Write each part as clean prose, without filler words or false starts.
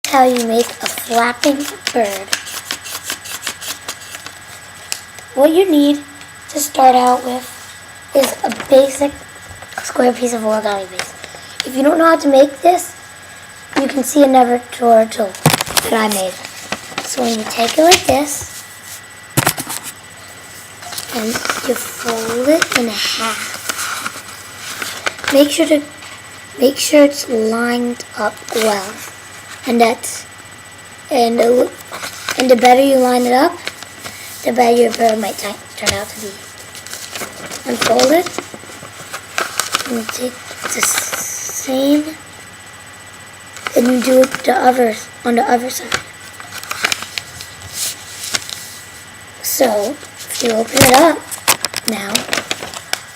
how you make a flapping bird. What you need to start out with is a basic square piece of origami base. If you don't know how to make this, you can see another tutorial that I made. So when you take it like this, and you fold it in half. Make sure it's lined up well, and the better you line it up, the better your bird might turn out to be. Unfold it, and you take the same, and you do it on the other side. So if you open it up now,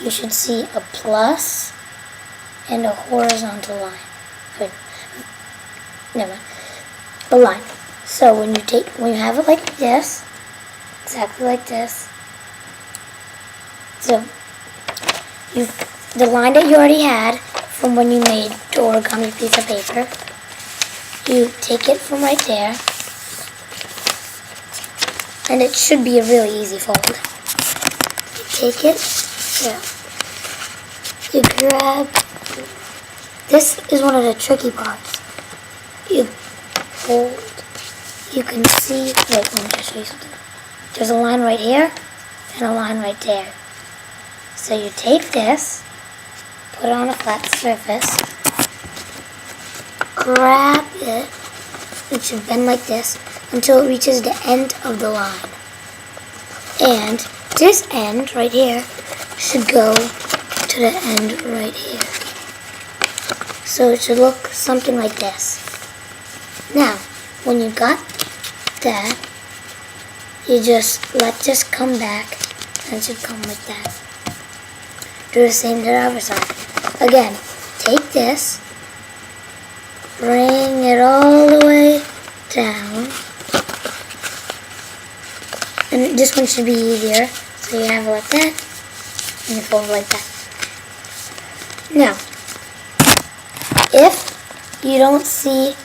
you should see a plus and a horizontal line. Never mind. A line. So when you have it like this, exactly like this, so the line that you already had from when you made the origami piece of paper, you take it from right there, and it should be a really easy fold. You take it, you grab, this is one of the tricky parts. You fold, you can see, wait, let me just show you something. There's a line right here, and a line right there. So you take this, put it on a flat surface, grab it, it should bend like this until it reaches the end of the line. And this end right here should go to the end right here. So it should look something like this. Now, when you got that, you just let this come back, and it should come like that. Do the same to the other side. Again, take this, bring it all the way down, and this one should be easier. So you have it like that, and you fold it like that. Now, if you don't see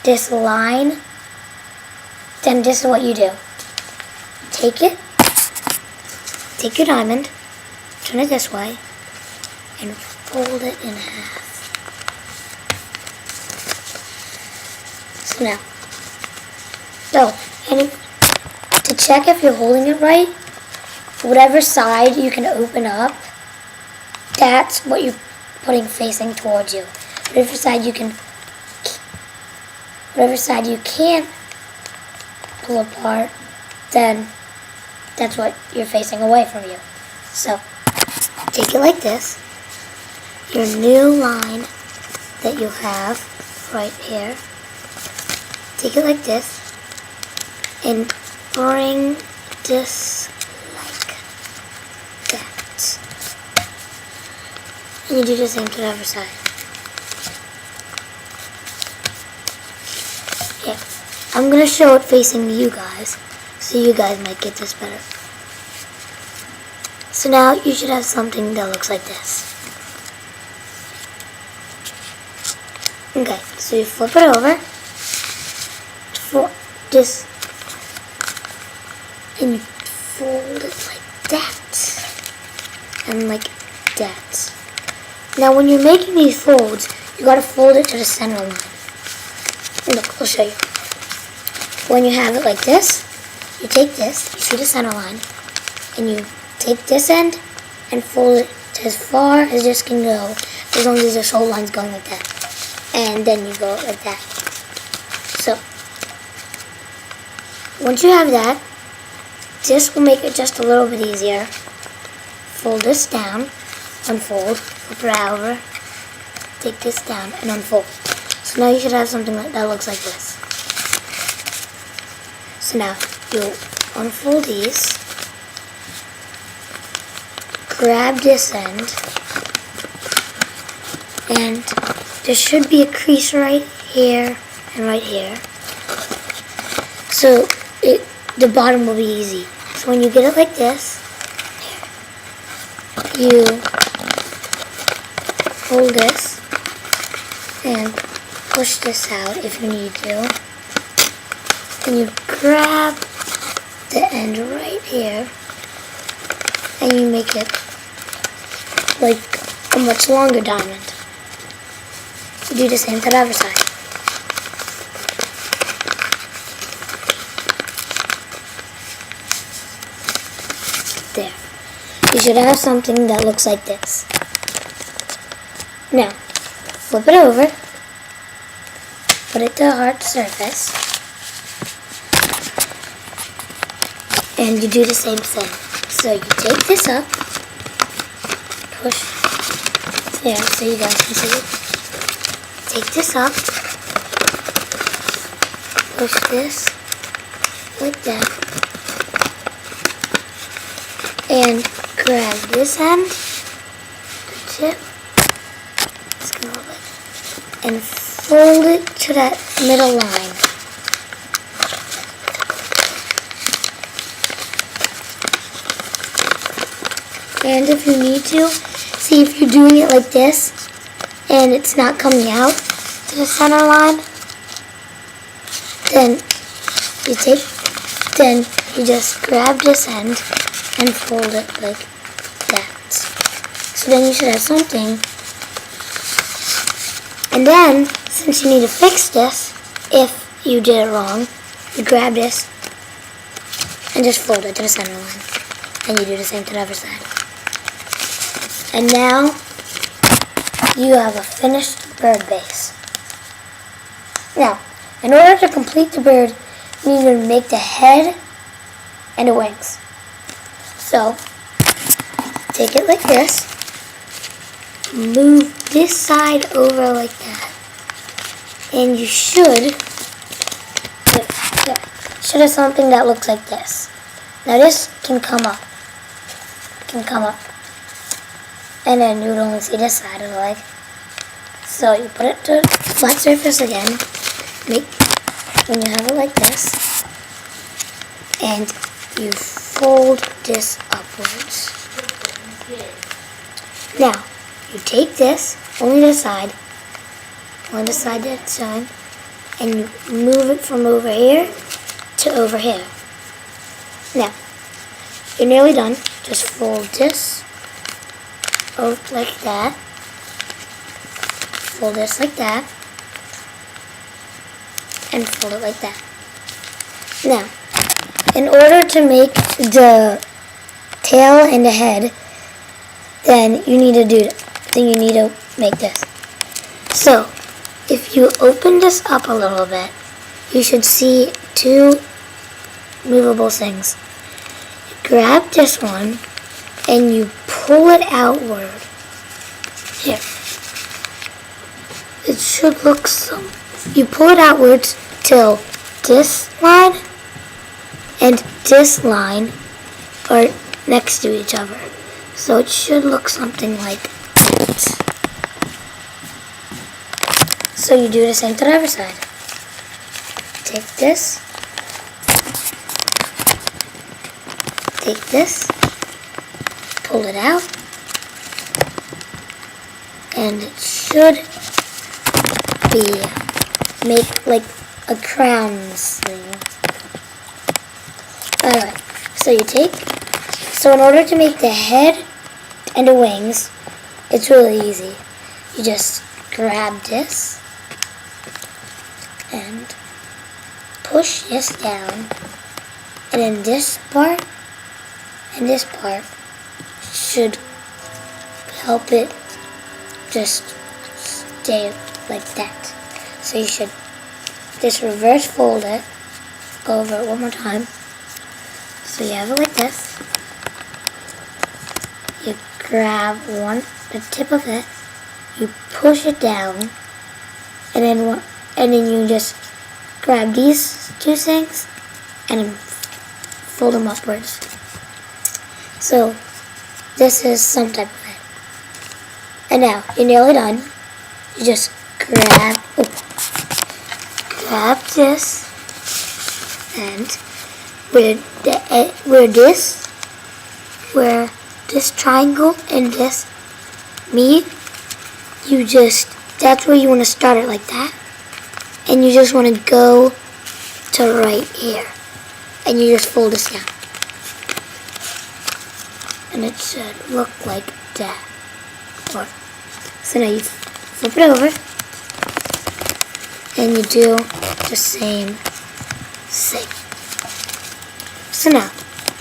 this line, then this is what you do. Take your diamond, turn it this way, and fold it in half. So and to check if you're holding it right, whatever side you can open up, that's what you're putting facing towards you. Whatever side you can't pull apart, then that's what you're facing away from you. So take it like this, your new line that you have right here, take it like this, and bring this like that. And you do the same to the other side. Yeah, I'm going to show it facing you guys, so you guys might get this better. So now you should have something that looks like this. Okay, so you flip it over for this, and you fold it like that, and like that. Now when you're making these folds, you gotta fold it to the center line. Look, I'll show you. When you have it like this, you take this, you see the center line, and you take this end and fold it to as far as this can go, as long as this whole line's going like that. And then you go like that. So, once you have that, this will make it just a little bit easier. Fold this down, unfold, flip it over, take this down, and unfold. So now you should have something that looks like this. So now, you'll unfold these, grab this end, and there should be a crease right here and right here. So the bottom will be easy. So when you get it like this, you hold this and push this out if you need to. and you grab the end right here, and you make it like a much longer diamond. You do the same to the other side. There. You should have something that looks like this. Now, flip it over, put it to a hard surface, and you do the same thing. So you take this up, push, there, so you guys can see it. Take this up, push this like that, and grab this end, the tip, and fold it to that middle line. And if you need to, see if you're doing it like this and it's not coming out to the center line, then you just grab this end and fold it like that. So then you should have something. And then, since you need to fix this, if you did it wrong, you grab this and just fold it to the center line. And you do the same to the other side. And now, you have a finished bird base. Now, in order to complete the bird, you need to make the head and the wings. So, take it like this. Move this side over like that, and you should have something that looks like this. Now this can come up, and then you would only see this side of the leg. So you put it to flat surface again, when you have it like this, and you fold this upwards. Now, you take this, only this side that's showing, and you move it from over here to over here. Now, you're nearly done. Just fold this over like that. Fold this like that. And fold it like that. Now, in order to make the tail and the head, then you need to make this. So, if you open this up a little bit, you should see two movable things. You grab this one and you pull it outward. Here. It should look you pull it outwards till this line and this line are next to each other. So it should look something like that. So you do the same to the other side. Take this, pull it out, and it should make like a crown thing. Alright, so in order to make the head and the wings, it's really easy. You just grab this and push this down, and then this part and this part should help it just stay like that. So you should just reverse fold it, go over it one more time. So you have it like this. You grab the tip of it, you push it down, and then you just grab these two things and fold them upwards. So this is some type of head. And now you're nearly done. You just grab this, and where this triangle and this meet, that's where you want to start it like that. And you just want to go to right here. And you just fold this down. And it should look like that. So now you flip it over. And you do the same thing. So now,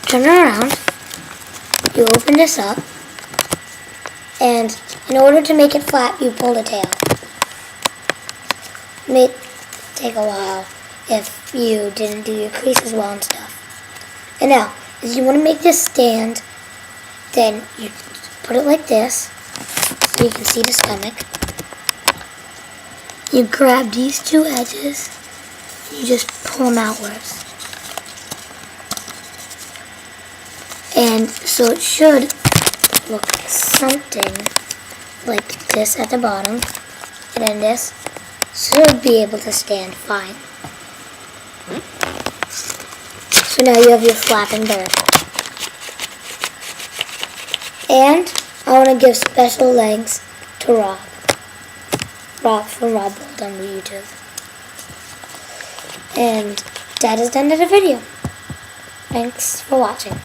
turn it around. You open this up. And in order to make it flat, you pull the tail. It may take a while if you didn't do your creases well and stuff. And now, if you want to make this stand, then you put it like this, so you can see the stomach. You grab these two edges, you just pull them outwards. And so it should look something like this at the bottom, and then this should be able to stand fine. So now you have your flapping bird. And I want to give special thanks to Rob from Rob Bold on YouTube. And that is the end of the video. Thanks for watching.